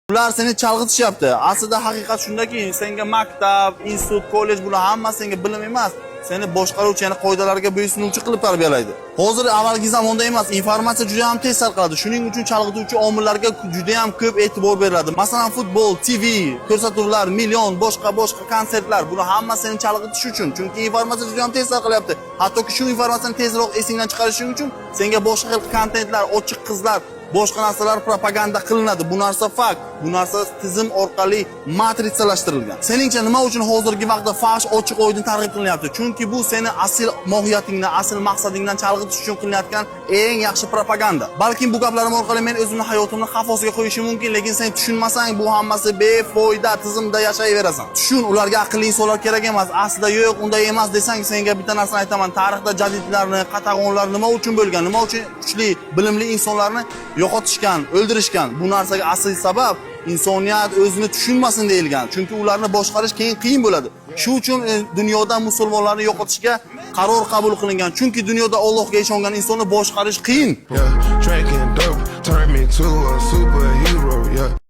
Ular seni chalg'itishyapti. Aslida haqiqat shundaki, senga maktab, institut, kollej bular hammasi senga bilim emas, seni boshqaruvchi, ya'ni qoidalarga bo'ysunuvchi qilib tarbiyalaydi. Hozir avvalgi zamonda emas, informatsiya juda ham tez tarqaladi. Shuning uchun chalg'ituvchi omillarga juda ham ko'p e'tibor beriladi. Masalan, futbol, TV, ko'rsatuvlar, million, boshqa konsertlar, bular hammasi seni chalg'itish uchun. Chunki informatsiya juda ham tez tarqalyapti. Hattoki shu informatsiyani tezroq esingdan chiqarishing uchun senga boshqa xil kontentlar, ochiq qizlar, boshqa narsalar propaganda qilinadi. Bu narsa fakt. Bu narsa tizim orqali matritsalashtirilgan. Seningcha nima uchun hozirgi vaqtda fash ochiq oydin targ'ib qilinyapti? Chunki bu seni asl mohiyatingdan, asl maqsadingdan chalg'itish uchun qilinayotgan eng yaxshi propaganda. Balkim bu gaplarim orqali men o'zimni hayotimni xavf ostiga qo'yishim mumkin, lekin sen tushunmasang bu hammasi befoyda tizimda yashayverasan. Tushun, ularga aqlli insonlar kerak emas. Aslida yo'q, unday emas desang, senga bitta narsani aytaman. Tarixda jadidlarni, qatag'onlar nima uchun bo'lgan? Nima uchun kuchli, bilimli insonlarni yo'qotishgan, o'ldirishgan? Bu narsaga asl sabab insoniyat o'zini tushunmasin deyilgan. Chunki ularni boshqarish keyin qiyin bo'ladi. Shu uchun dunyoda musulmonlarni yo'qotishga qaror qabul qilingan. Chunki dunyoda Allohga ishongan insonni boshqarish qiyin. Drinking dope turned me to a superhero, yeah.